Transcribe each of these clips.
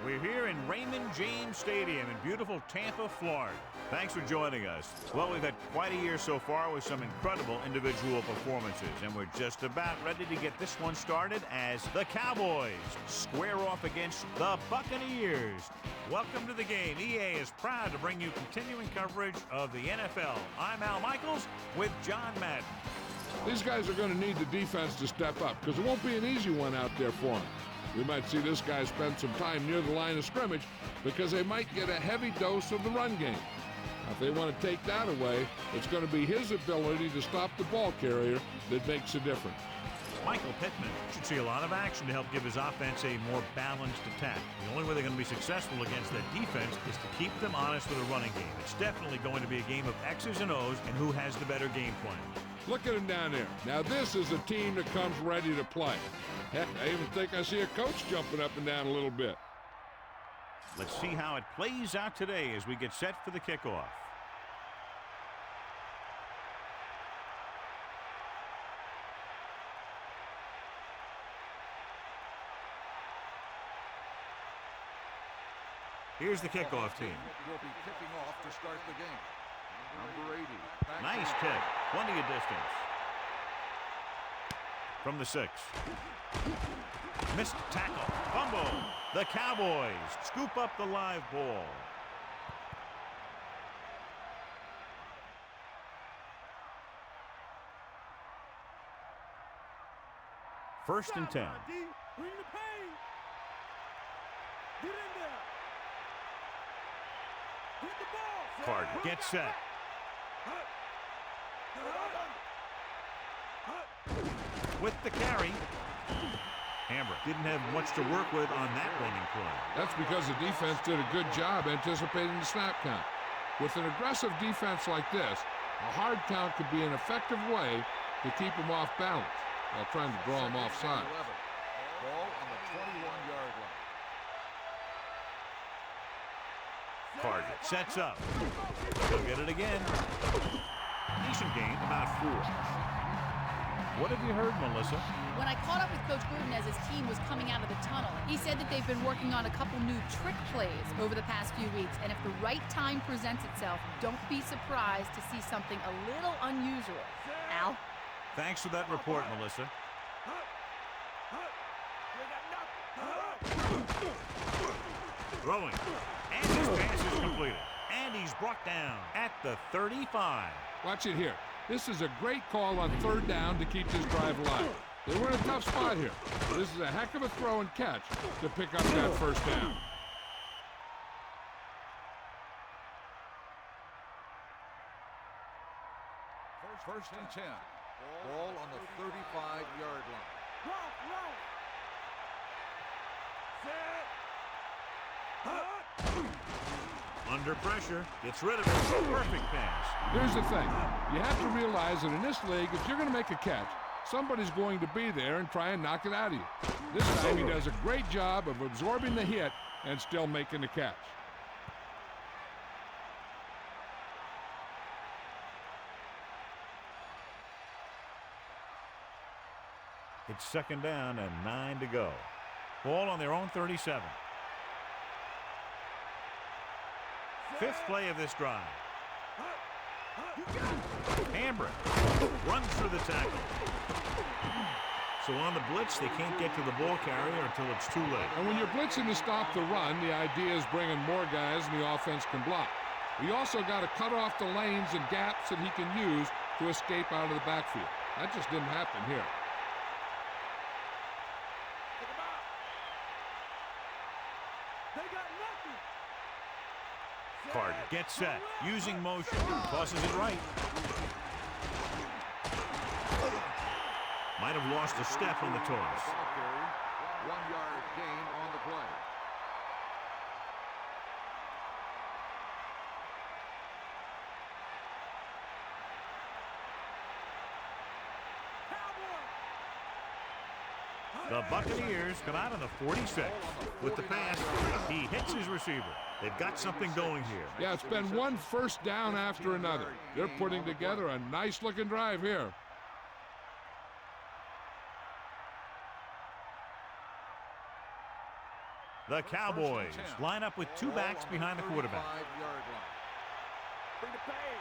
We're here in Raymond James Stadium in beautiful Tampa, Florida. Thanks for joining us. Well, we've had quite a year so far with some incredible individual performances, and we're just about ready to get this one started as the Cowboys square off against the Buccaneers. Welcome to the game. EA is proud to bring you continuing coverage of the NFL. I'm Al Michaels with John Madden. These guys are going to need the defense to step up because it won't be an easy one out there for them. We might see this guy spend some time near the line of scrimmage because they might get a heavy dose of the run game. Now, if they want to take that away, it's going to be his ability to stop the ball carrier that makes a difference. Michael Pittman should see a lot of action to help give his offense a more balanced attack. The only way they're going to be successful against that defense is to keep them honest with a running game. It's definitely going to be a game of X's and O's and who has the better game plan. Look at him down there. Now, this is a team that comes ready to play. Heck, I even think I see a coach jumping up and down a little bit. Let's see how it plays out today as we get set for the kickoff. Here's the kickoff team. Will be kicking off to start the game. Number 80. Nice kick. Plenty of distance. From the 6. Missed tackle. Fumble. The Cowboys scoop up the live ball. First and 10. Bring the pain. Get in there. Hit the ball. Carter gets set. With the carry. Hammer didn't have much to work with on that running play. That's because the defense did a good job anticipating the snap count. With an aggressive defense like this, a hard count could be an effective way to keep them off balance while trying to draw them offside. Ball on the 21-yard line. Carter sets up. He'll get it again. Decent gain, about 4. What have you heard, Melissa? When I caught up with Coach Gruden as his team was coming out of the tunnel, he said that they've been working on a couple new trick plays over the past few weeks, and if the right time presents itself, don't be surprised to see something a little unusual. Al? Thanks for that report, Melissa. Throwing. And his pass is completed. And he's brought down at the 35. Watch it here. This is a great call on third down to keep this drive alive. They were in a tough spot here. This is a heck of a throw and catch to pick up that first down. First and 10. Ball on the 35-yard line. Under pressure, gets rid of it. Perfect pass. Here's the thing. You have to realize that in this league, if you're going to make a catch, somebody's going to be there and try and knock it out of you. This time he does a great job of absorbing the hit and still making the catch. It's second down and 9 to go. Ball on their own 37. Fifth play of this drive. Hambrick runs through the tackle. So on the blitz, they can't get to the ball carrier until it's too late. And when you're blitzing to stop the run, the idea is bringing more guys and the offense can block. We also got to cut off the lanes and gaps that he can use to escape out of the backfield. That just didn't happen here. Carter gets set, using motion, tosses it right. Might have lost a step on the toss. 1-yard gain on the play. The Buccaneers come out on the 46. With the pass, he hits his receiver. They've got something going here. Yeah, it's been one first down after another. They're putting together a nice-looking drive here. The Cowboys line up with two backs behind the quarterback. Bring the pain.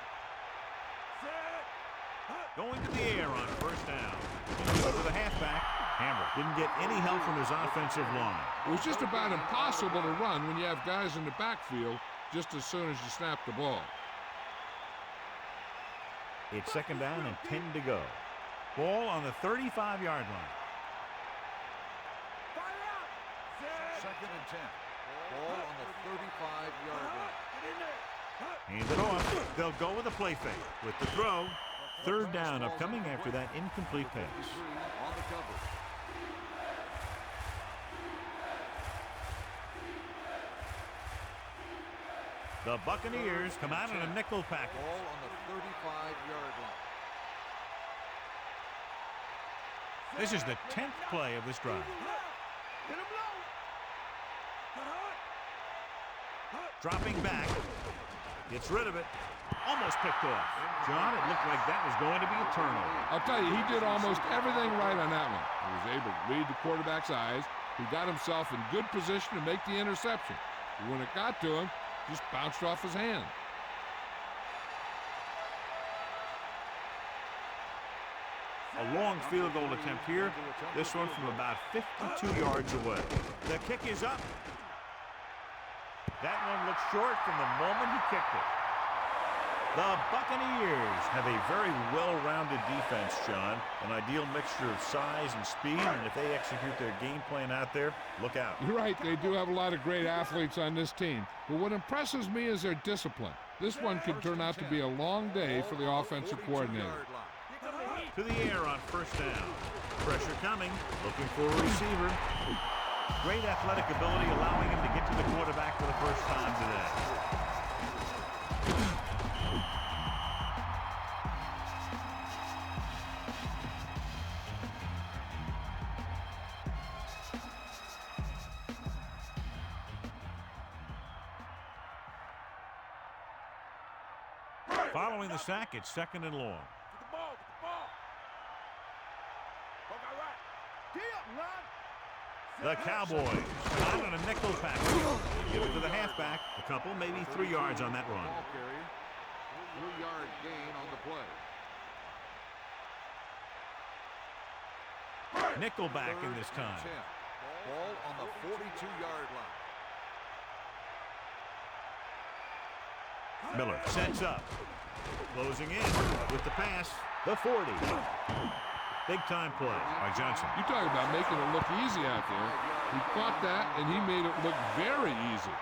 Set. Going to the air on first down. To the halfback. Hammer didn't get any help from his offensive line. It was just about impossible to run when you have guys in the backfield just as soon as you snap the ball. It's second down and 10 to go. Ball on the 35-yard line. Fire out. Set. Second and 10. Ball on the 35-yard line. Get in there. Hand it off. They'll go with a play fake. With the throw, third down upcoming after that incomplete pass. On the cover. The Buccaneers come out in a nickel package. Ball on the 35-yard line. This is the 10th play of this drive. Hit him low. Dropping back. Gets rid of it. Almost picked off. John, it looked like that was going to be a turnover. I'll tell you, he did almost everything right on that one. He was able to read the quarterback's eyes. He got himself in good position to make the interception. But when it got to him, just bounced off his hand. A long field goal attempt here. This one from about 52 yards away. The kick is up. That one looked short from the moment he kicked it. The Buccaneers have a very well-rounded defense, John. An ideal mixture of size and speed, and if they execute their game plan out there, look out. You're right, they do have a lot of great athletes on this team. But what impresses me is their discipline. This one could turn out to be a long day for the offensive coordinator. To the air on first down. Pressure coming, looking for a receiver. Great athletic ability, allowing him to get to the quarterback for the first time today. Following the sack, it's second and long. Get the ball. Get the ball. Ball got right. Get up, run. The Cowboys out on a nickel pack. Give it to the halfback. A couple, maybe 3 yards on that run. Ball carrier. 3-yard gain on the play. Nickel back in this time. Ball on the 42-yard line. Miller sets up. Closing in with the pass. The 40. Big time play by Johnson. You talk about making it look easy out there. He caught that, and he made it look very easy.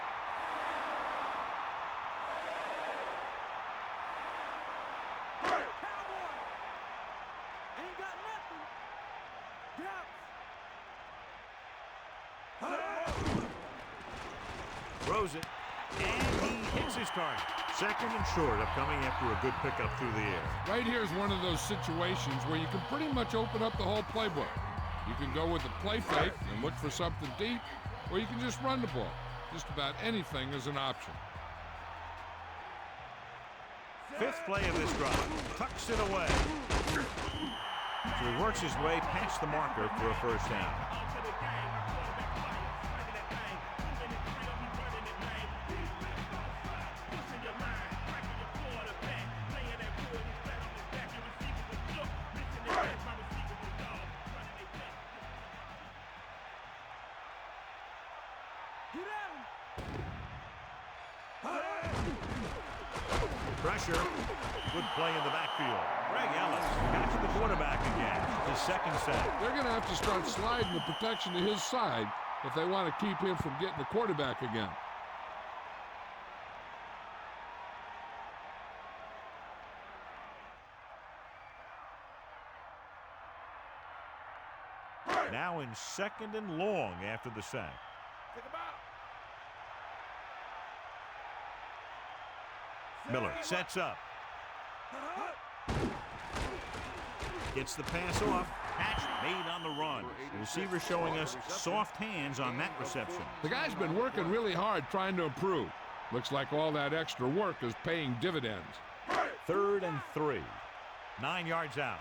Cowboy. Ain't got nothing. Throws it. And he hits his target. Second and short upcoming after a good pickup through the air. Right here is one of those situations where you can pretty much open up the whole playbook. You can go with a play fake and look for something deep, or you can just run the ball. Just about anything is an option. Fifth play of this drive. Tucks it away. So he works his way past the marker for a first down. Pressure. Good play in the backfield. Greg Ellis catches the quarterback again. His second sack. They're going to have to start sliding the protection to his side if they want to keep him from getting the quarterback again. Now in second and long after the sack. Take him out. Miller sets up. Gets the pass off. Catch made on the run. The receiver showing us soft hands on that reception. The guy's been working really hard trying to improve. Looks like all that extra work is paying dividends. 3rd and 3. 9 yards out.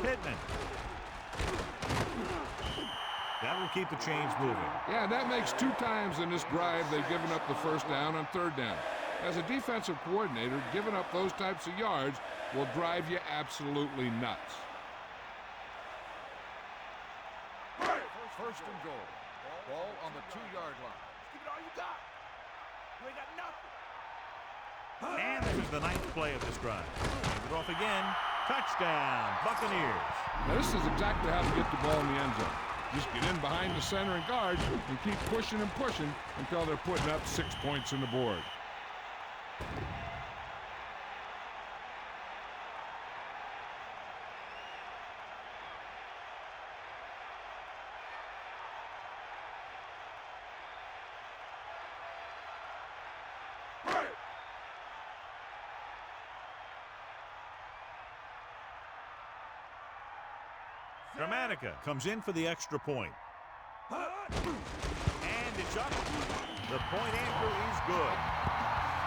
Pittman. That will keep the chains moving. Yeah, that makes 2 times in this drive they've given up the first down on 3rd down. As a defensive coordinator, giving up those types of yards will drive you absolutely nuts. First and goal. Ball on the 2-yard line. Give it all you got. You ain't got nothing. And this is the 9th play of this drive. Give it off again. Touchdown, Buccaneers. Now, this is exactly how to get the ball in the end zone. Just get in behind the center and guards and keep pushing and pushing until they're putting up 6 points on the board. Dramatica comes in for the extra point. And it's up. The point anchor is good.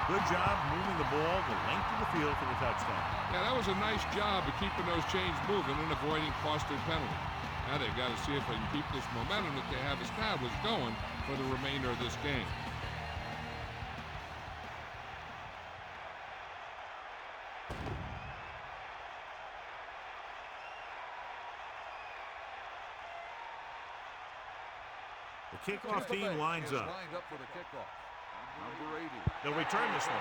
Good job moving the ball the length of the field for the touchdown. Yeah, that was a nice job of keeping those chains moving and avoiding costly penalties. Now they've got to see if they can keep this momentum that they have established going for the remainder of this game. The kickoff team lines up. Lined up for the kickoff. Number 80. They'll return this one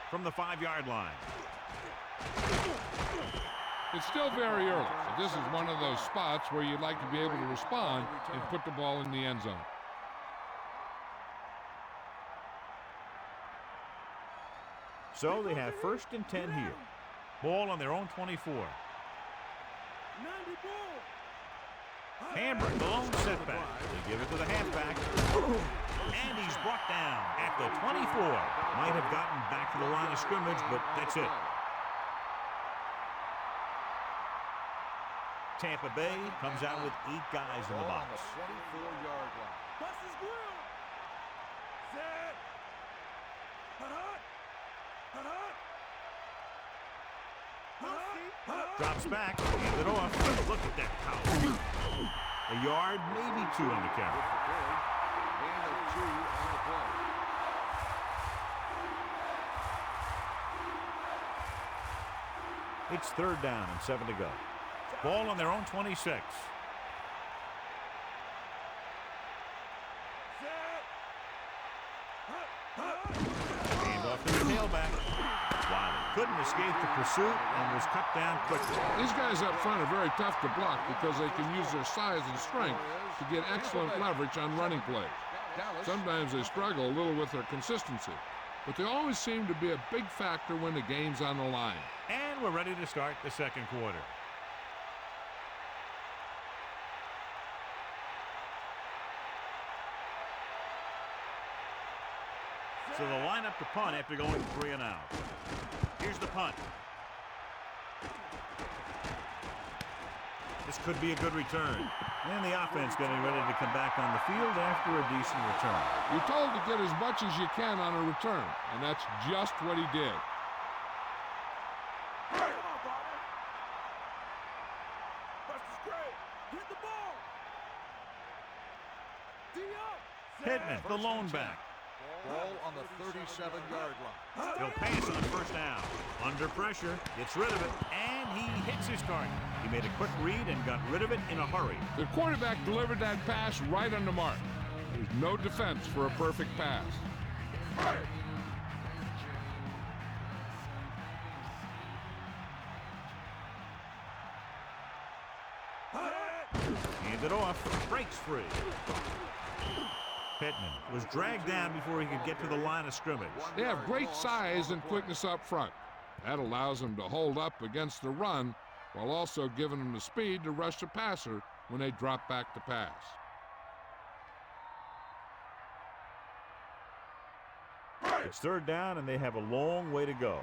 from the 5-yard line. It's still very early, so this is one of those spots where you'd like to be able to respond and put the ball in the end zone. So they have 1st and 10 here. Ball on their own 24. 90 ball. Hamburg, the lone setback. They give it to the halfback. And he's brought down at the 24. Might have gotten back to the line of scrimmage, but that's it. Tampa Bay comes out with 8 guys in the Ball on box. the 24-yard line. Bust his grill. Set. Hut, hut. Hut, hut. Drops back, hands it off. Look at that power. A yard, maybe 2 on the carry. Gain of 2 on the play. It's 3rd down and 7 to go. Ball on their own 26. Hand off to the tailback. Wiley couldn't escape the pursuit and was cut down quickly. These guys up front are very tough to block because they can use their size and strength to get excellent leverage on running plays. Sometimes they struggle a little with their consistency, but they always seem to be a big factor when the game's on the line. And we're ready to start the 2nd quarter. So they'll line up to punt after going 3 and out. Here's the punt. This could be a good return. And the offense getting ready to come back on the field after a decent return. You're told to get as much as you can on a return, and that's just what he did. Come on, brother. Bust his grill. Hit the ball. D up. Pittman, the lone back. Ball on the 37-yard line. He'll pass on 1st down. Under pressure, gets rid of it, and he hits his target. He made a quick read and got rid of it in a hurry. The quarterback delivered that pass right on the mark. There's no defense for a perfect pass. Hand it off, breaks free. Pittman was dragged down before he could get to the line of scrimmage. They have great size and quickness up front. That allows them to hold up against the run while also giving them the speed to rush the passer when they drop back to pass. It's 3rd down, and they have a long way to go.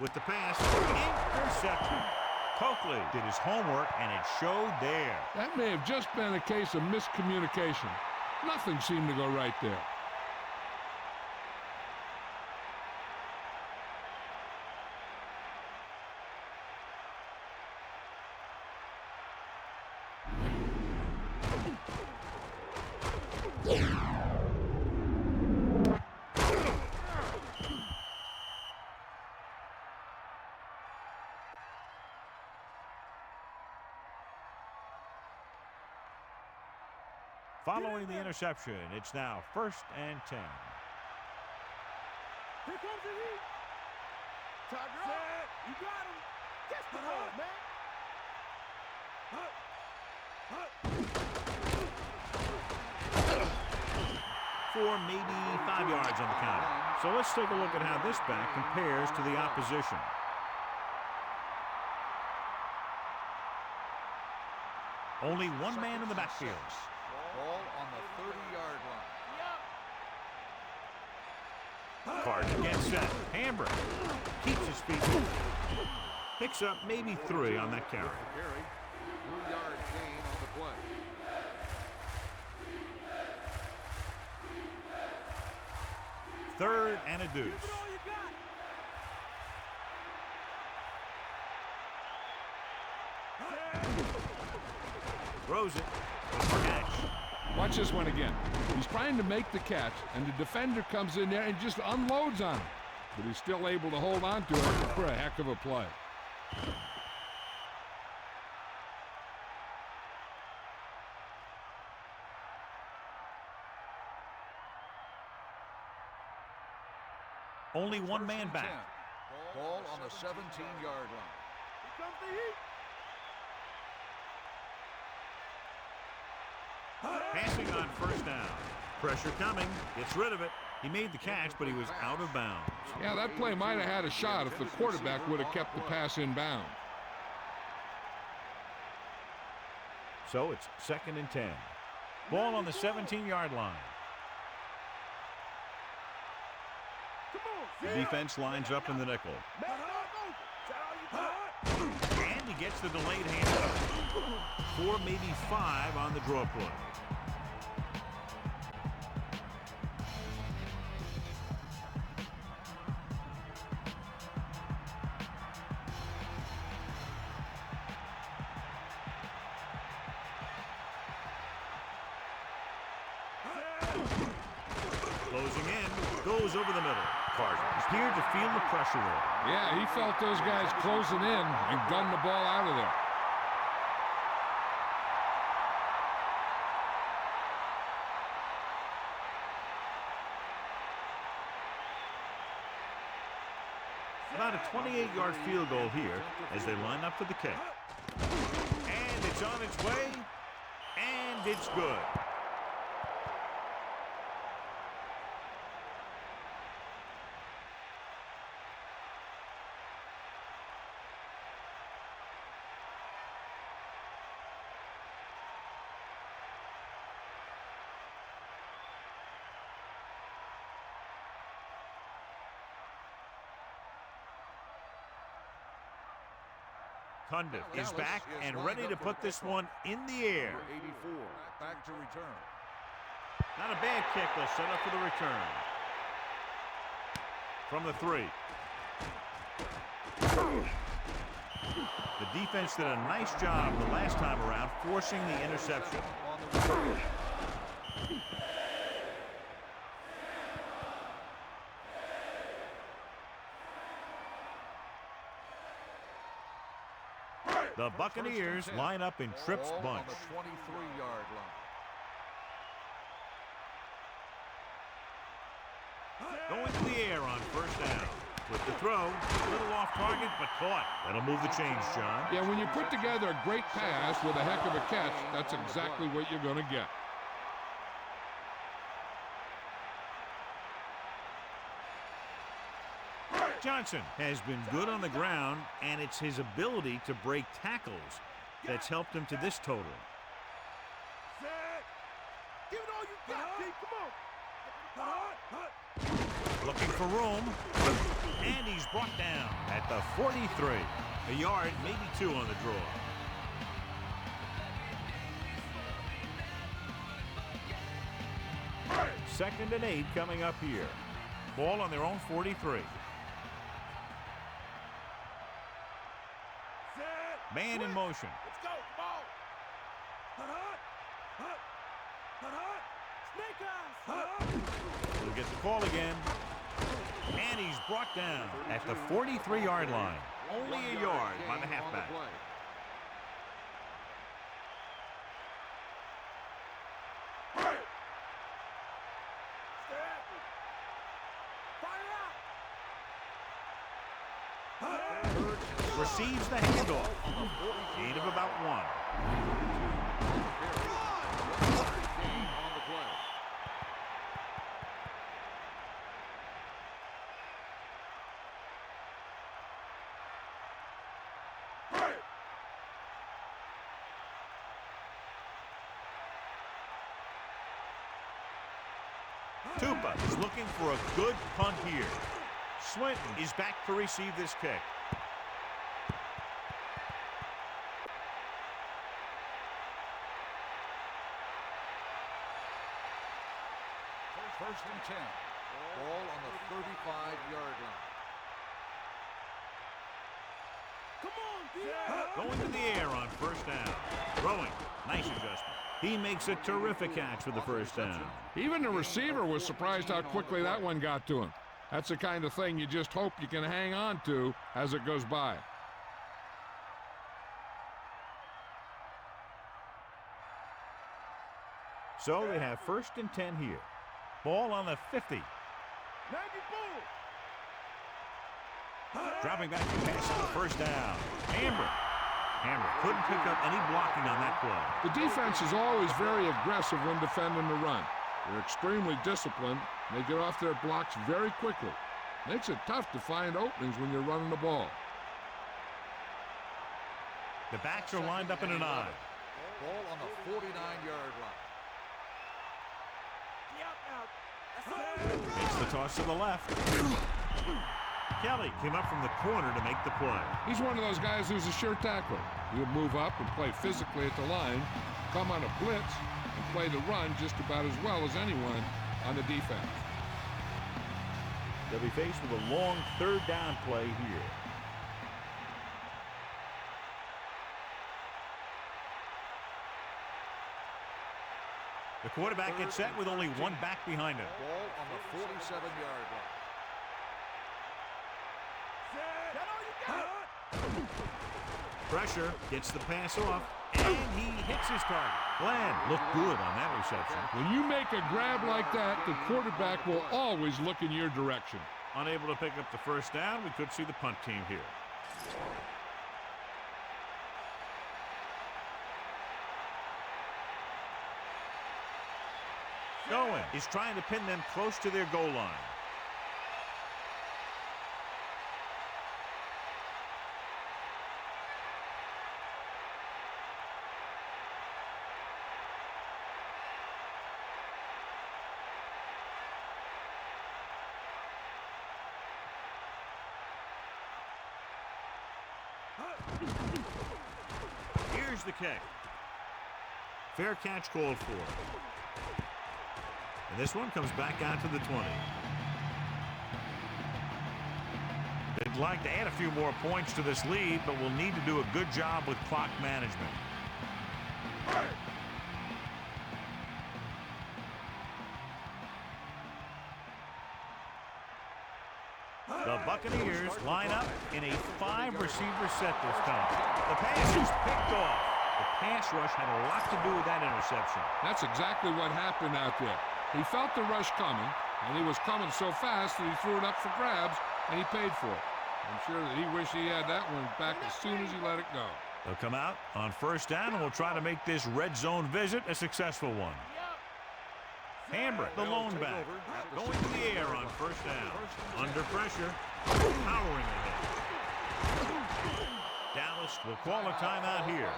With the pass, intercepted. Coakley did his homework, and it showed there. That may have just been a case of miscommunication. Nothing seemed to go right there. Following the interception, it's now 1st and 10. Here comes the heat. Tiger up. You got him. Catch the ball, man. For maybe 5 yards on the count. So let's take a look at how this back compares to the opposition. Only one man in the backfield. Ball on the 30-yard line. Carter gets set. Hamburg keeps his feet. Picks up maybe 3 on that carry. 3-yard gain on the play. Third and a deuce. Throws it. For catch. Watch this one again. He's trying to make the catch, and the defender comes in there and just unloads on him. But he's still able to hold on to it for a heck of a play. Only one man back. Ball on the 17-yard line. Here comes the heat. Passing on 1st down. Pressure coming. Gets rid of it. He made the catch, but he was out of bounds. Yeah, that play might have had a shot if the quarterback would have kept the pass in bounds. So it's 2nd and 10. Ball on the 17-yard line. The defense lines up in the nickel. And he gets the delayed handoff. 4, maybe 5 on the draw play. Closing in, goes over the middle. Carter appeared to feel the pressure there. Yeah, he felt those guys closing in and gunned the ball out of there. About a 28-yard field goal here as they line up for the kick. And it's on its way, and it's good. Cundiff is back and ready to put this one in the air. 84, back to return. Not a bad kick. They'll set up for the return. From the 3. The defense did a nice job the last time around forcing the interception. On the return. The Buccaneers line up in Tripp's Ball bunch. on the 23-yard line. Going to the air on 1st down. With the throw, a little off target, but caught. That'll move the chains, John. Yeah, when you put together a great pass with a heck of a catch, that's exactly what you're going to get. Johnson has been good on the ground, and it's his ability to break tackles that's helped him to this total. Set. Give it all you got, T. Come on. Looking for room. And he's brought down at the 43. A yard, maybe 2 on the draw. Second and 8 coming up here. Ball on their own 43. Man in motion. Let's go. Ball. Snake eyes. He'll get the call again. And he's brought down at the 43-yard line. Only a yard by the halfback. Receives the handoff. Gain of about 1. Tupa is looking for a good punt here. Swinton is back to receive this kick. First and 10. Ball on the 35-yard line. Going to the air on first down. Throwing. Nice adjustment. He makes a terrific catch for the first down. Even the receiver was surprised how quickly that one got to him. That's the kind of thing you just hope you can hang on to as it goes by. So they have first and 10 here. Ball on the 50. Dropping back to pass on the first down. Hammer couldn't pick up any blocking on that play. The defense is always very aggressive when defending the run. They're extremely disciplined. They get off their blocks very quickly. Makes it tough to find openings when you're running the ball. The backs are lined up in an I. Ball on the 49-yard line. Makes the toss to the left. Kelly came up from the corner to make the play. He's one of those guys who's a sure tackler. He'll move up and play physically at the line, come on a blitz, and play the run just about as well as anyone on the defense. They'll be faced with a long third down play here. The quarterback gets set with only one back behind him. Ball on the 47-yard line. Pressure, gets the pass off, and he hits his target. Bland looked good on that reception. When you make a grab like that, the quarterback will always look in your direction. Unable to pick up the first down, we could see the punt team here. Going is trying to pin them close to their goal line. Here's the kick. Fair catch called for. And this one comes back out to the 20. They'd like to add a few more points to this lead, but will need to do a good job with clock management. The Buccaneers line up in a 5-receiver set this time. The pass is picked off. The pass rush had a lot to do with that interception. That's exactly what happened out there. He felt the rush coming, and he was coming so fast that he threw it up for grabs, and he paid for it. I'm sure that he wished he had that one back as soon as he let it go. They'll come out on first down, and we'll try to make this red zone visit a successful one. Hambrick, the lone back, going to the air on first down. Under pressure, powering ahead. Dallas will call a timeout here.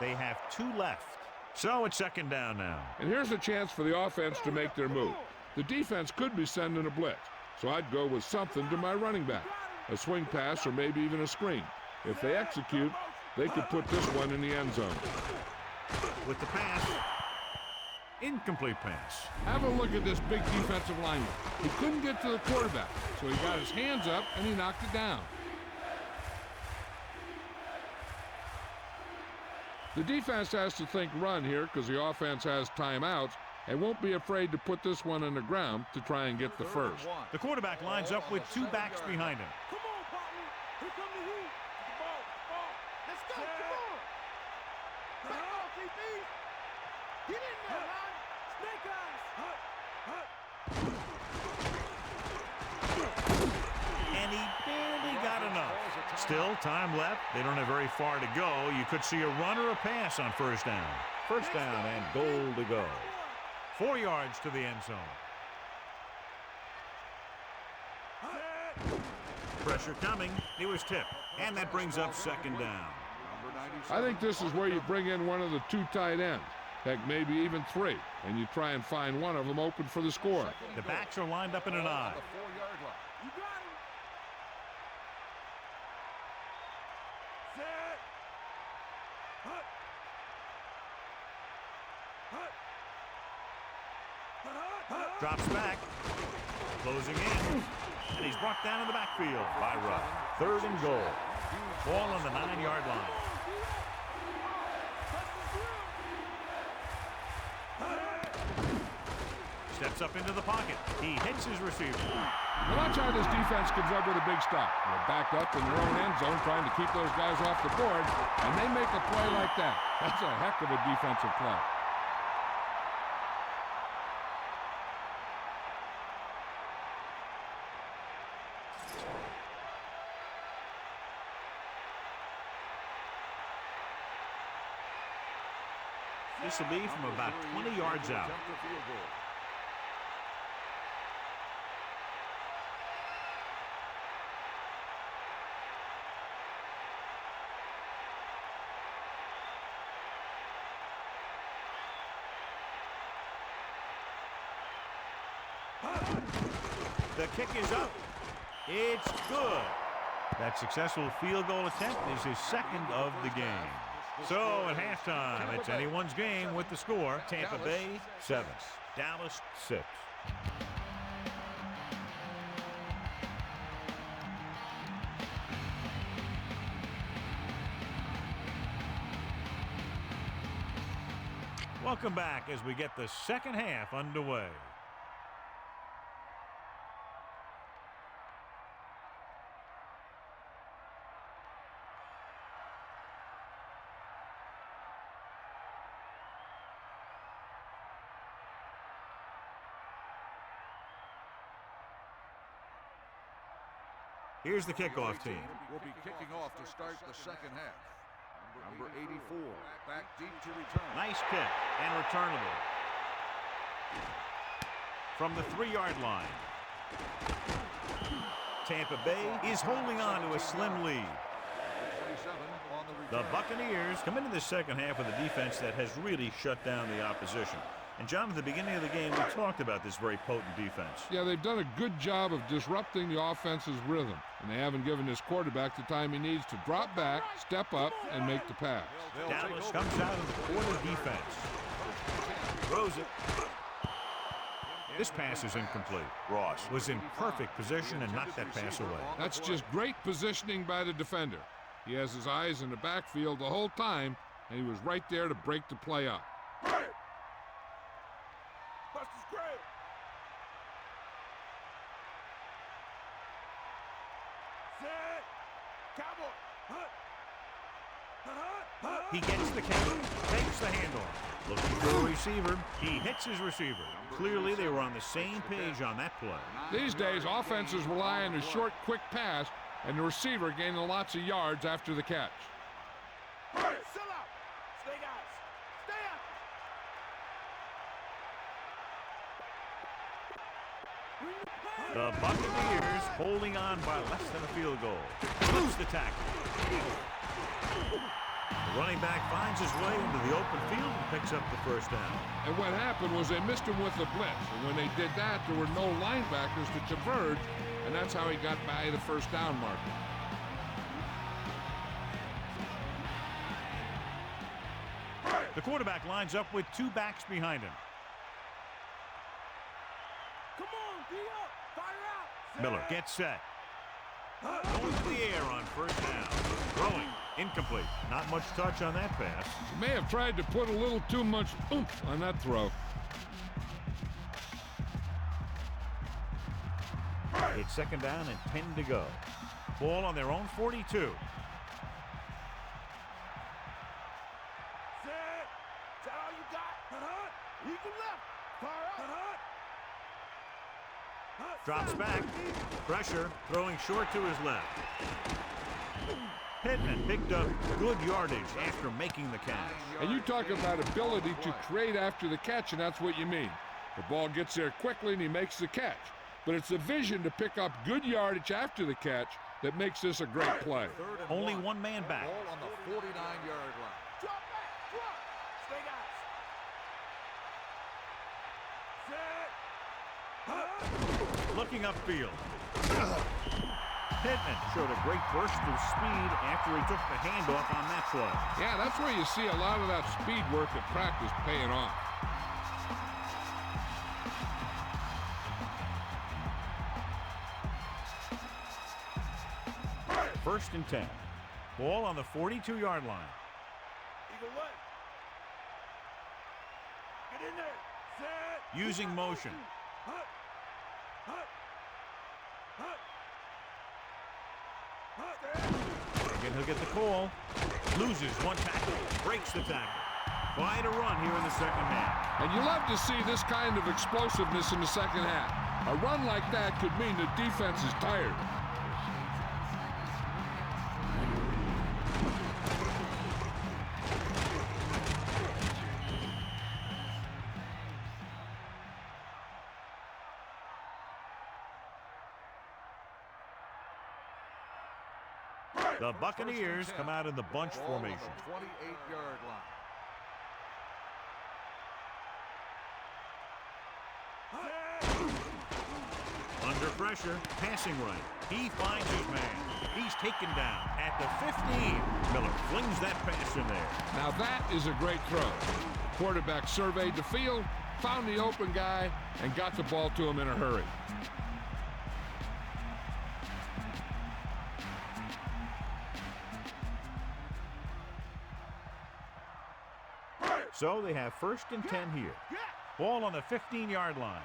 They have 2 left. So it's second down now. And here's a chance for the offense to make their move. The defense could be sending a blitz. So I'd go with something to my running back, a swing pass or maybe even a screen. If they execute, they could put this one in the end zone. With the pass. Incomplete pass. Have a look at this big defensive lineman. He couldn't get to the quarterback, so he got his hands up and he knocked it down. The defense has to think run here because the offense has timeouts and won't be afraid to put this one on the ground to try and get the first. The quarterback lines up with two backs behind him. Come on, partner. Here come the heat. Ball. Let's go. Come on. Back off, DB. Get in there, man. Snake eyes. And he barely got enough. Still, time left. They don't have very far to go. You could see a run or a pass on first down. First down and goal to go. 4 yards to the end zone. Pressure coming. He was tipped. And that brings up second down. I think this is where you bring in one of the two tight ends. Heck, maybe even three. And you try and find one of them open for the score. The backs are lined up in an I. You got him. Set. Hut. Drops back. Closing in. And he's brought down in the backfield by Ruff. 3rd and goal. Ball on the 9-yard line. Steps up into the pocket. He hits his receiver. Now watch how this defense comes up with a big stop. They're backed up in their own end zone trying to keep those guys off the board, and they make a play like that. That's a heck of a defensive play. This will be from about 20 yards out. The kick is up. It's good. That successful field goal attempt is his second of the game. So at halftime, it's anyone's game with the score. Tampa Bay 7, Dallas 6. Welcome back as we get the second half underway. Here's the kickoff team. Will be kicking off to start the second half. Number 84, back deep to return. Nice kick and returnable. From the 3-yard line. Tampa Bay is holding on to a slim lead. The Buccaneers come into the second half with a defense that has really shut down the opposition. And John, at the beginning of the game, we talked about this very potent defense. Yeah, they've done a good job of disrupting the offense's rhythm, and they haven't given this quarterback the time he needs to drop back, step up, and make the pass. Dallas comes out of the quarter defense. Throws it. This pass is incomplete. Ross was in perfect position and knocked that pass away. That's just great positioning by the defender. He has his eyes in the backfield the whole time, and he was right there to break the play up. He gets the catch, takes the handoff. Looking for a receiver. He hits his receiver. Clearly, they were on the same page on that play. These days, offenses rely on a short, quick pass, and the receiver gaining lots of yards after the catch. Sell out. Stay guys. Stay up. The Buccaneers holding on by less than a field goal. Flips the tackle. The running back finds his way into the open field and picks up the first down. And what happened was they missed him with the blitz. And when they did that, there were no linebackers to converge, and that's how he got by the first down marker. The quarterback lines up with two backs behind him. Come on, D up. Fire out. Miller gets set. Going to the air on first down. Throwing. Incomplete. Not much touch on that pass. He may have tried to put a little too much oomph on that throw. It's second down and 10 to go. Ball on their own 42. Set. Is that all you got? Eagle left. Fire out. Drops back. Pressure. Throwing short to his left. Pittman picked up good yardage after making the catch. And you talk about ability to create after the catch, and that's what you mean. The ball gets there quickly and he makes the catch. But it's the vision to pick up good yardage after the catch that makes this a great play. Only one man back. Ball on the 49-yard line. Drop back. Drop. Stay guys. Set. Looking upfield. Pittman showed a great burst of speed after he took the handoff on that play. Yeah, that's where you see a lot of that speed work at practice paying off. First and 10. Ball on the 42-yard line. Eagle left. Get in there. Set. Using motion. Hut. Hut. Hut. Again, he'll get the call. Loses one tackle. Breaks the tackle. Quite a run here in the second half. And you love to see this kind of explosiveness in the second half. A run like that could mean the defense is tired. The Buccaneers come out in the bunch formation. 28-yard line. Under pressure, passing right. He finds his man. He's taken down at the 15. Miller flings that pass in there. Now that is a great throw. The quarterback surveyed the field, found the open guy, and got the ball to him in a hurry. So they have first and 10 here. Ball on the 15-yard line.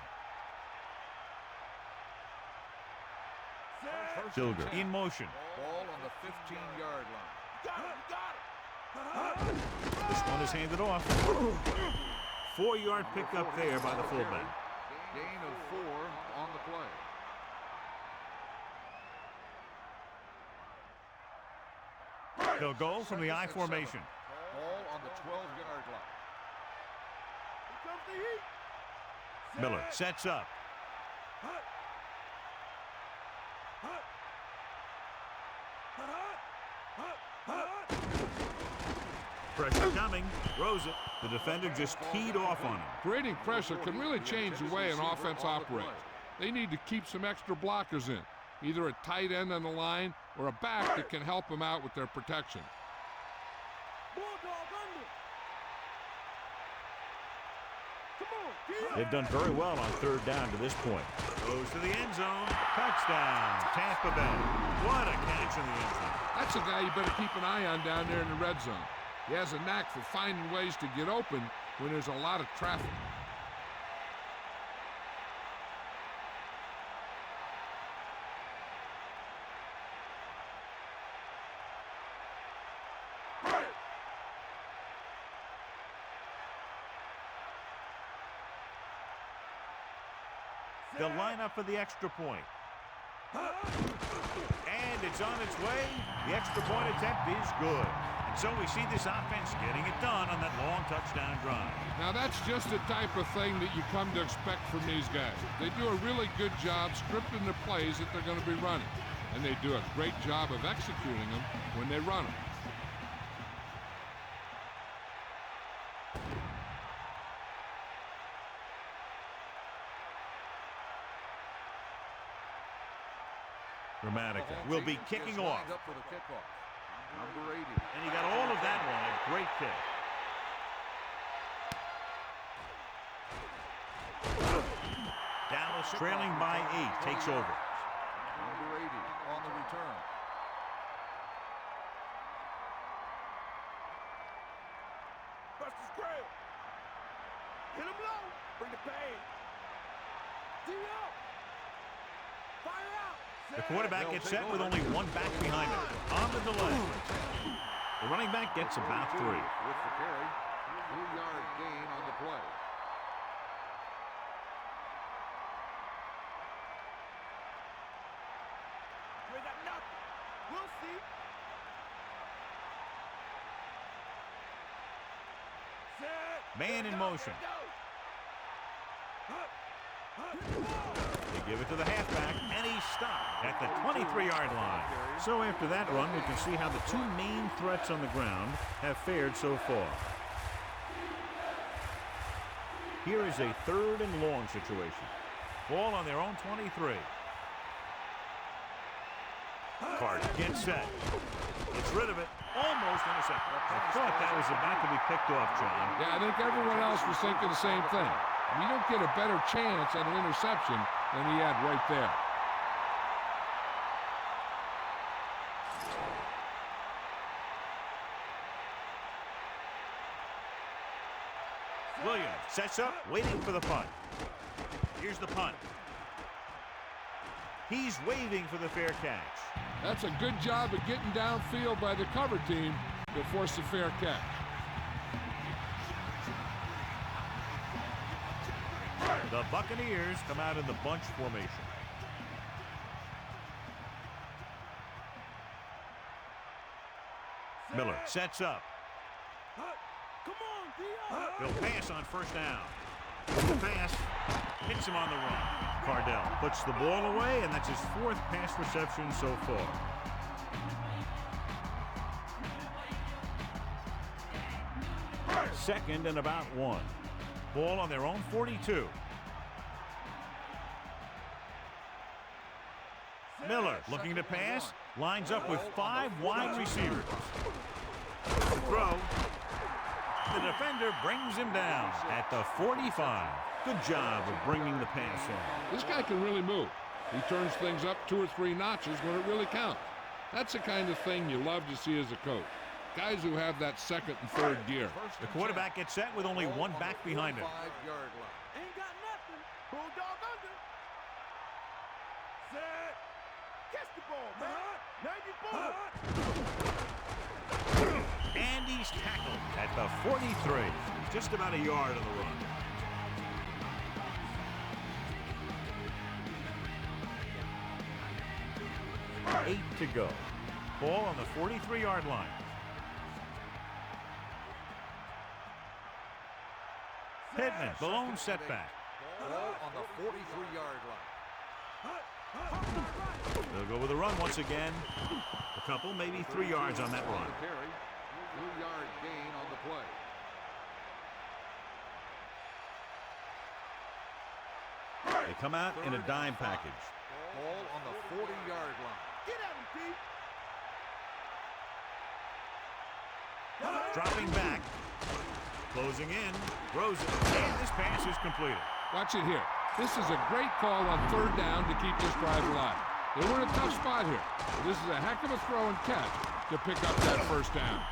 Silger in motion. Ball on the 15-yard line. This one is handed off. 4-yard pickup there by the fullback. Gain of 4 on the play. They'll go from the I formation. Ball on the 12-yard line. Here comes the heat. Miller sets up. Hut. Hut. Hut. Hut. Hut. Pressure coming. Throws it. The defender just teed off on him. Creating pressure can really change the way an offense operates. They need to keep some extra blockers in, either a tight end on the line or a back that can help them out with their protection. Bulldog under. Come on, get up. They've done very well on third down to this point. Goes to the end zone. Touchdown, Tampa Bay. What a catch in the end zone. That's a guy you better keep an eye on down there in the red zone. He has a knack for finding ways to get open when there's a lot of traffic. They'll line up for the extra point. And it's on its way. The extra point attempt is good. And so we see this offense getting it done on that long touchdown drive. Now that's just the type of thing that you come to expect from these guys. They do a really good job scripting the plays that they're going to be running. And they do a great job of executing them when they run them. Grammatica will be kicking off. Up for the kickoff. Number 80. And he got all of that one. A great kick. Dallas trailing by 8 takes over. Number 80 on the return. Buster's grab. Hit him low. Bring the pain. D-up. Fire out. The quarterback gets set with only one back behind him. On the delay. The running back gets about 3. With the carry. 2-yard gain on the play. We got nothing. We'll see. Set. Man in motion. They give it to the halfback, and he's stopped at the 23-yard line. So after that run, we can see how the 2 main threats on the ground have fared so far. Here is a 3rd and long situation. Ball on their own 23. Carter gets set. Gets rid of it. Almost intercepted. I thought that was about to be picked off, John. Yeah, I think everyone else was thinking the same thing. You don't get a better chance at an interception than he had right there. Williams sets up, waiting for the punt. Here's the punt. He's waving for the fair catch. That's a good job of getting downfield by the cover team to force the fair catch. The Buccaneers come out in the bunch formation. Miller sets up. Come on, D-up. He'll pass on first down. The pass hits him on the run. Cardell puts the ball away, and that's his 4th pass reception so far. Second and about 1. Ball on their own 42. Miller looking to pass. Lines up with 5 wide receivers. Throw. The defender brings him down at the 45. Good job of bringing the pass in. This guy can really move. He turns things up 2 or 3 notches when it really counts. That's the kind of thing you love to see as a coach. Guys who have that 2nd and 3rd gear. The quarterback gets set with only one back behind him. 5-yard line. Ain't got nothing. Bulldog under. Set. Catch the ball, man. 94. And he's tackled at the 43. Just about a yard on the run. Eight to go. Ball on the 43-yard line. Pittman, the lone setback. Ball on the 43-yard line. They'll go with a run once again. A couple, maybe 3 yards on that run. Carry. 2-yard gain on the play. They come out in a dime package. Ball on the 40-yard line. Get at him, Pete. Dropping back. Closing in. Throws it. And this pass is completed. Watch it here. This is a great call on 3rd down to keep this drive alive. They were in a tough spot here. This is a heck of a throw and catch to pick up that 1st down.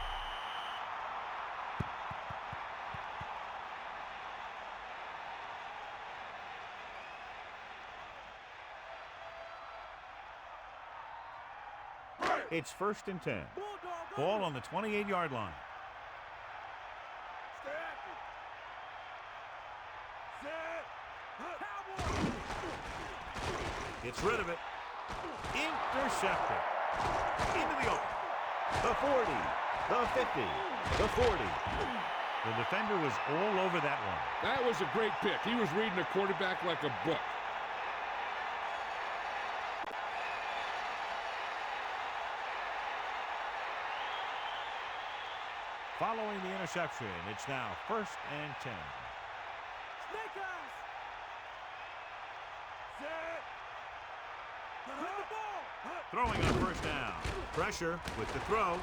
It's 1st and 10. Ball on the 28-yard line. Stay active. Set. Cowboys. Gets rid of it. Intercepted. Into the open. The 40. The 50. The 40. The defender was all over that one. That was a great pick. He was reading the quarterback like a book. Following the interception, it's now 1st and 10. Snake eyes. Set. Hit the ball. Throwing on first down. Pressure with the throw.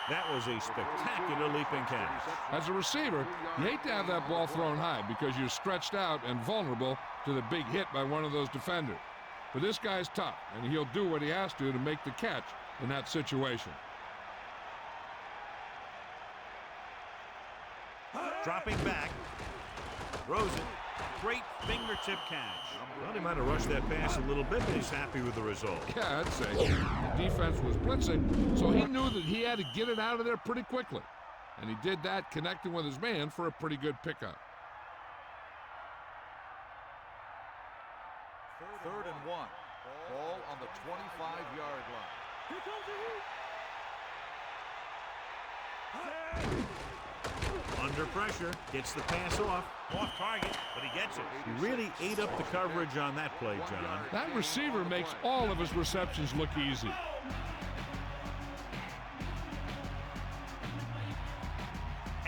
That was a spectacular leaping catch. As a receiver, you hate to have that ball thrown high because you're stretched out and vulnerable to the big hit by one of those defenders. But this guy's tough, and he'll do what he has to make the catch in that situation. Dropping back. Throws it. Great fingertip catch. Well, he might have rushed that pass a little bit, but he's happy with the result. Yeah, I'd say. The defense was blitzing, so he knew that he had to get it out of there pretty quickly. And he did that, connecting with his man for a pretty good pickup. 3rd and 1. Ball on the 25-yard line. Here comes the heat. Under pressure, gets the pass off target, but he gets it. He really ate up the coverage on that play, John. That receiver makes all of his receptions look easy.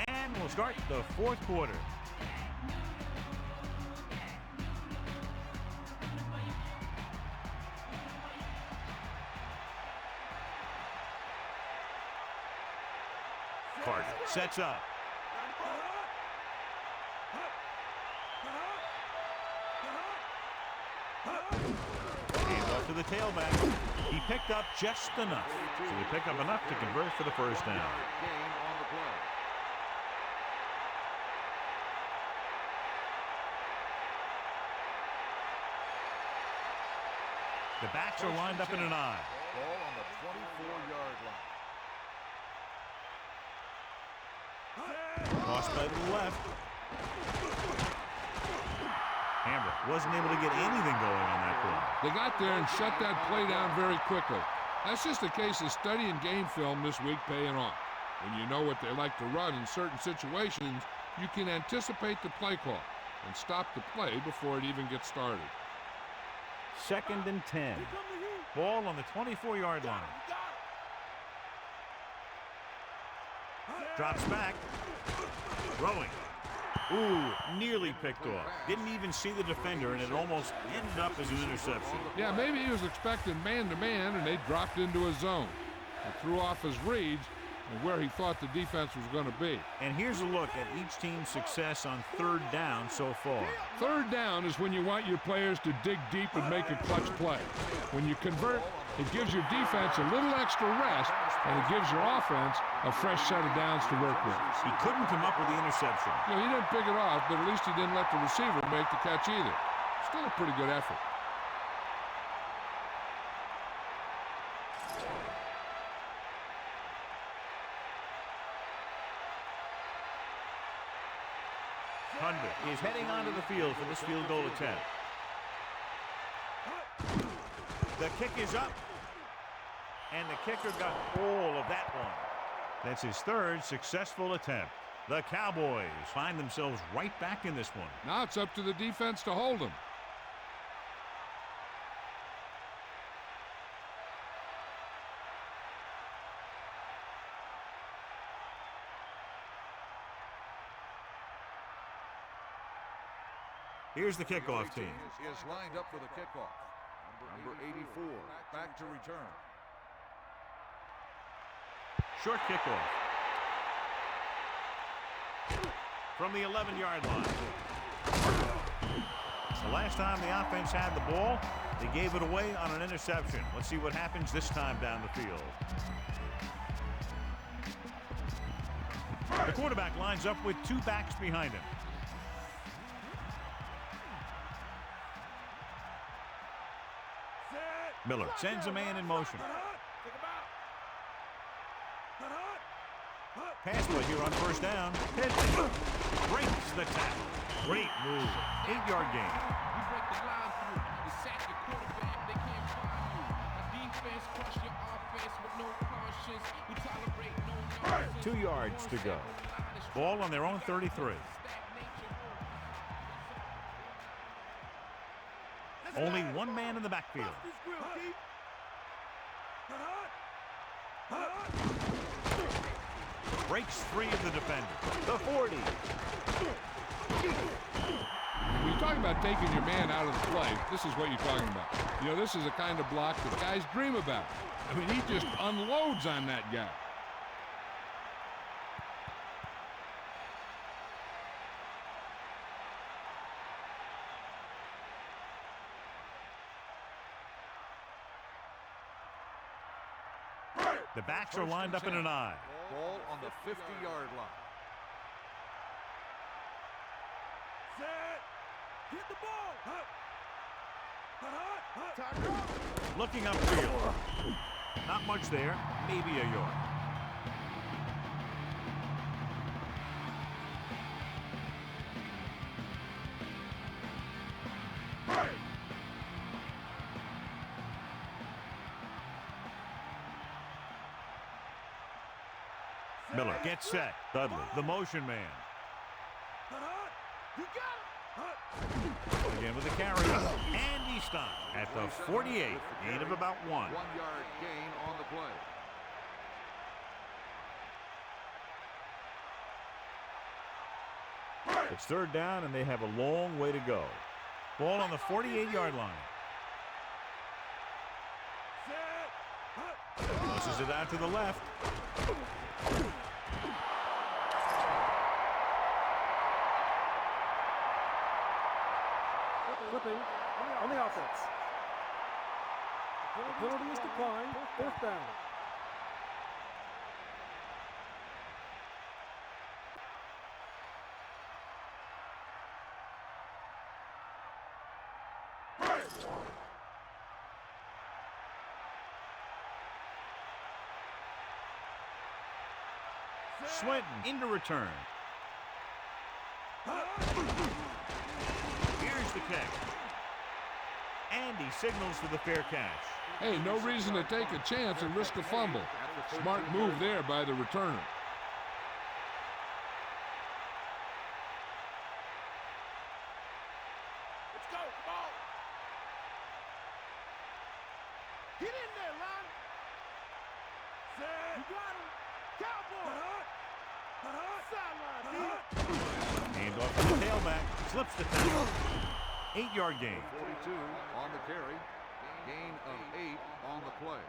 And we'll start the 4th quarter. Carter sets up. Handoff to the tailback. He picked up just enough. So they pick up enough to convert for the first down. Gain on the play. The backs are lined up in an eye. Ball on the 24-yard line. Cross by the left. Hammer wasn't able to get anything going on that play. They got there and shut that play down very quickly. That's just a case of studying game film this week paying off. When you know what they like to run in certain situations, you can anticipate the play call and stop the play before it even gets started. 2nd and 10. Ball on the 24-yard line. Drops back. Throwing. Ooh, nearly picked off. Didn't even see the defender, and it almost ended up as an interception. Yeah, maybe he was expecting man-to-man, and they dropped into a zone. It threw off his reads and where he thought the defense was going to be. And here's a look at each team's success on 3rd down so far. 3rd down is when you want your players to dig deep and make a clutch play. When you convert, it gives your defense a little extra rest, and it gives your offense a fresh set of downs to work with. He couldn't come up with the interception. You know, he didn't pick it off, but at least he didn't let the receiver make the catch either. Still a pretty good effort. Hunter is heading onto the field for this field goal attempt. The kick is up, and the kicker got all of that one. That's his 3rd successful attempt. The Cowboys find themselves right back in this one. Now it's up to the defense to hold him. Here's the kickoff team. Is lined up for the kickoff. Number 84, back to return. Short kickoff. From the 11-yard line. The last time the offense had the ball, they gave it away on an interception. Let's see what happens this time down the field. The quarterback lines up with 2 backs behind him. Miller sends a man in motion. Pass play here on first down. Pitt breaks the tackle. Great move. 8-yard gain. You break the line through. You sack your quarterback. They can't find you. The defense crush your offense with no conscience. We tolerate no nonsense. 2 yards to go. Ball on their own 33. Only one man in the backfield. Breaks free of the defender. The 40. When you're talking about taking your man out of the play, this is what you're talking about. You know, this is the kind of block that guys dream about. I mean, he just unloads on that guy. The backs are lined up in an I. Ball on the 50-yard line. Set. Get the ball. Looking upfield. Not much there. Maybe a yard. Miller gets set. Dudley, the motion man. You got him. Again with the carry. And he stopped at the 48. Gain of about 1. 1 yard gain on the play. It's third down, and they have a long way to go. Ball on the 48-yard line. Pushes it out to the left. Flipping on the offense. The penalty is declined. Fourth down. Swinton into return. Here's the kick. And he signals for the fair catch. Hey, no reason to take a chance and risk a fumble. Smart move there by the returner. Let's go. Come on. Get in there, Lon. Set. You got him. Cowboys. Sideline. Hand off to the tailback. Slips the tackle. 8-yard gain. 42 on the carry. Gain of 8 on the play.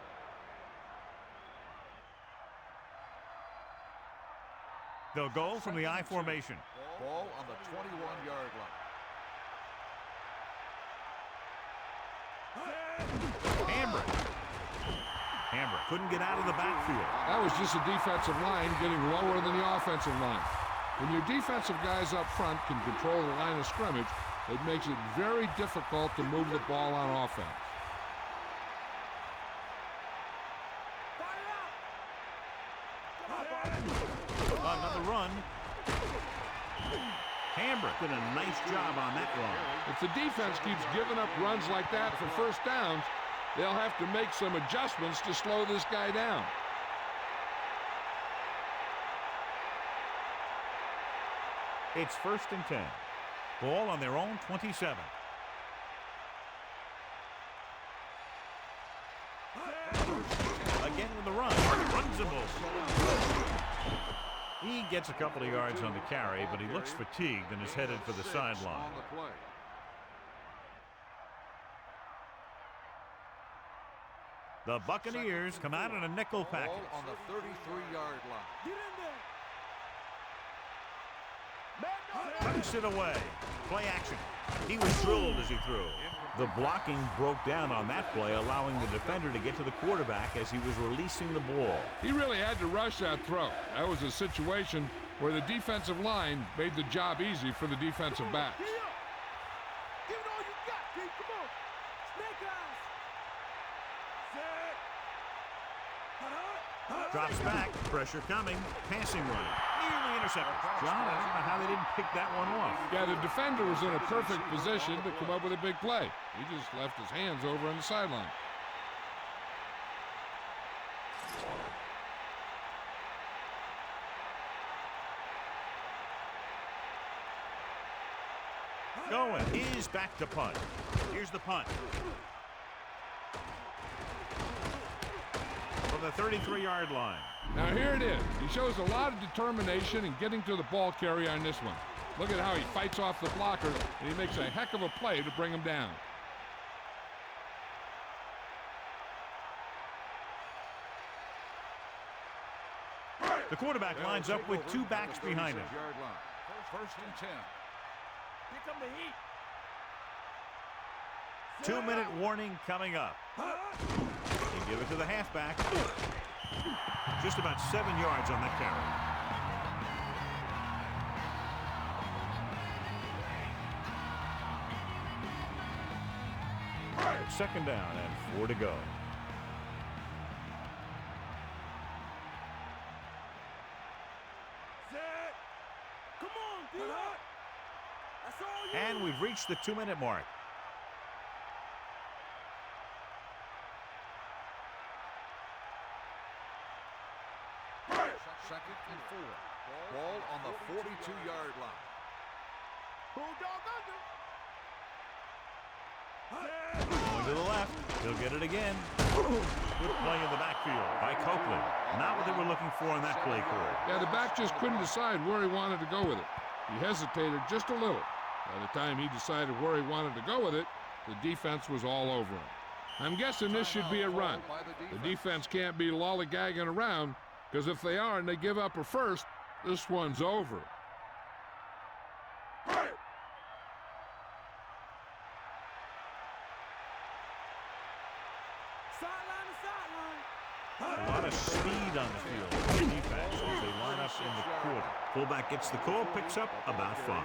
They'll go from the I formation. Ball on the 21-yard line. Hambrick couldn't get out of the backfield. That was just a defensive line getting lower than the offensive line. When your defensive guys up front can control the line of scrimmage, it makes it very difficult to move the ball on offense. Another run. Hambrick did a nice job on that run. If the defense keeps giving up runs like that for first downs, they'll have to make some adjustments to slow this guy down. It's 1st and 10. Ball on their own 27. Again with the run. Runs the ball. He gets a couple of yards on the carry, but he looks fatigued and is headed for the sideline. The Buccaneers come out in a nickel package. On the 33-yard line. Get in there. Tucks it away. Play action. He was drilled as he threw. The blocking broke down on that play, allowing the defender to get to the quarterback as he was releasing the ball. He really had to rush that throw. That was a situation where the defensive line made the job easy for the defensive backs. Give it all you got, Pete. Come on. Snake eyes. Drops back. Pressure coming. Passing run. Nearly intercepted. John, I don't know how they didn't pick that one off. Yeah, the defender was in a perfect position to come up with a big play. He just left his hands over on the sideline. Going. He's back to punt. Here's the punt. From the 33-yard line. Now here it is. He shows a lot of determination in getting to the ball carrier on this one. Look at how he fights off the blockers, and he makes a heck of a play to bring him down. The quarterback lines up with two backs behind him. First and 10. Here come the heat. 2-minute warning coming up. They give it to the halfback. Just about 7 yards on that carry. Second down and 4 to go. Set. Come on, D-Hop. That's all you. And we've reached the 2-minute mark. Second and 4. Ball on the 42-yard line. Bulldog under. Going to the left. He'll get it again. Good play in the backfield by Copeland. Not what they were looking for in that play call. Yeah, the back just couldn't decide where he wanted to go with it. He hesitated just a little. By the time he decided where he wanted to go with it, the defense was all over him. I'm guessing this should be a run. The defense can't be lollygagging around, because if they are and they give up a first, this one's over. Sideline to sideline. A lot of speed on the field for the defense as they line up in the quarter. Fullback gets the call, picks up about 5.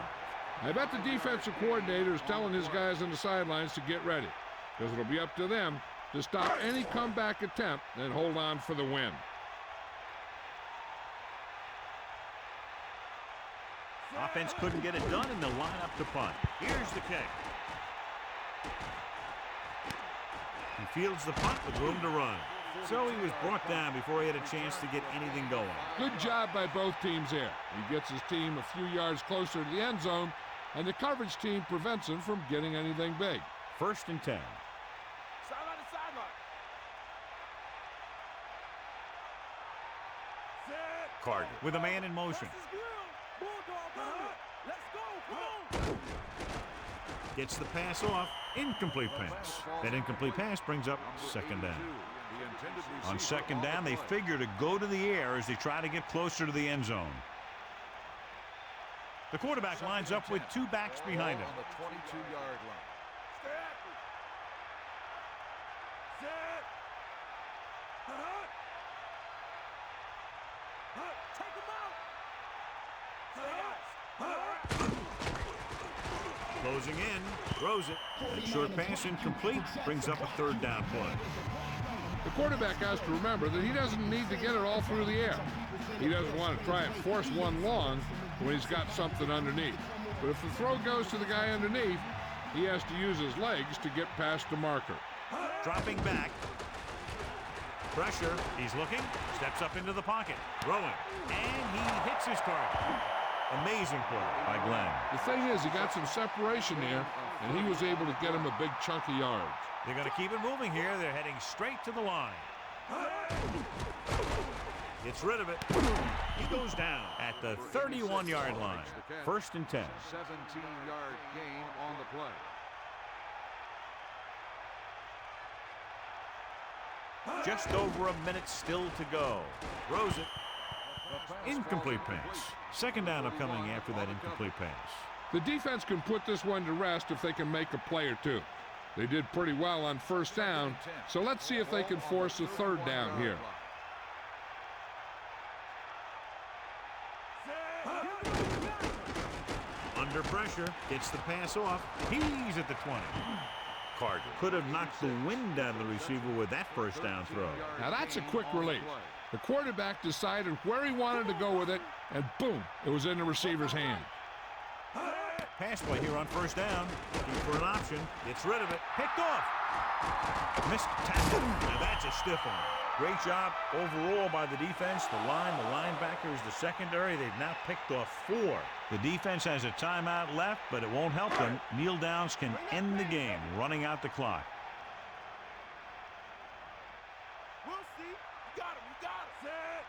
I bet the defensive coordinator is telling his guys on the sidelines to get ready, because it'll be up to them to stop any comeback attempt and hold on for the win. Offense couldn't get it done, and they'll line up to punt. Here's the kick. He fields the punt with room to run. So he was brought down before he had a chance to get anything going. Good job by both teams there. He gets his team a few yards closer to the end zone, and the coverage team prevents him from getting anything big. First and 10. Sideline to sideline. Set. Carter with a man in motion. That's his grill. Bulldog under. Let's go. Come on. Gets the pass off. Incomplete pass. That incomplete pass brings up second down. On second down, they figure to go to the air as they try to get closer to the end zone. The quarterback lines up with two backs behind him. On the 22-yard line. Stay active. Set. Hut. Hut. Take him out. Closing in, throws it. That short pass incomplete, brings up a third down play. The quarterback has to remember that he doesn't need to get it all through the air. He doesn't want to try and force one long when he's got something underneath. But if the throw goes to the guy underneath, he has to use his legs to get past the marker. Dropping back. Pressure. He's looking. Steps up into the pocket. Throwing. And he hits his target. Amazing play by Glenn. The thing is, he got some separation there, and he was able to get him a big chunk of yards. They're going to keep it moving here. They're heading straight to the line. Gets rid of it. He goes down at the 31-yard line. First and 10. 17-yard gain on the play. Just over a minute still to go. Throws it. Incomplete pass. Second down upcoming after that incomplete pass. The defense can put this one to rest if they can make a play or two. They did pretty well on first down, so let's see if they can force a third down here. Under pressure, gets the pass off. He's at the 20. Carter could have knocked the wind out of the receiver with that first down throw. Now that's a quick release. The quarterback decided where he wanted to go with it, and boom, it was in the receiver's hand. Pass play here on first down. Looking for an option. Gets rid of it. Picked off. Missed tackle. Now that's a stiff one. Great job overall by the defense. The line, the linebackers, the secondary. They've now picked off 4. The defense has a timeout left, but it won't help them. Kneel downs can end the game, running out the clock. We'll see. You got him. You got him. Set.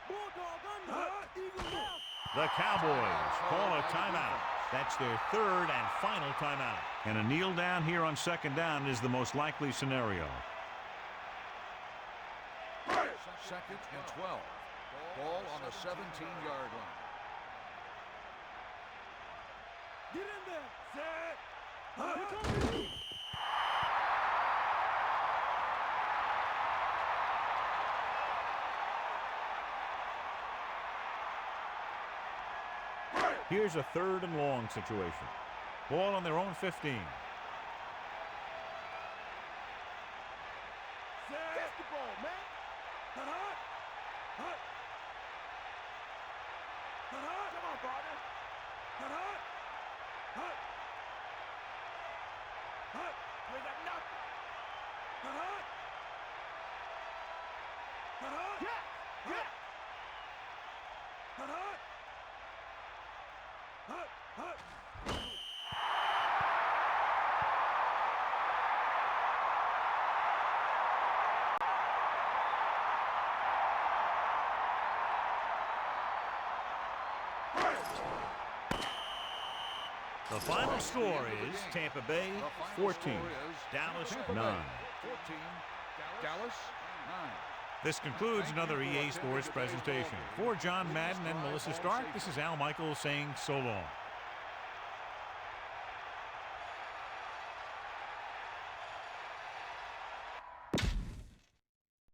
Bulldog under. Eagle left. The Cowboys call a timeout. That's their third and final timeout. And a kneel down here on second down is the most likely scenario. Second and 12. Ball on the 17-yard line. Get in there. Set. Here comes the heat. Here's a third and long situation. Ball on their own 15. Catch the ball, man. Come on, partner. We got nothing. Yeah. The final score is Tampa Bay 14, Dallas 9. 14, Dallas 9. This concludes another EA Sports presentation. For John Madden and Melissa Stark, this is Al Michaels saying so long.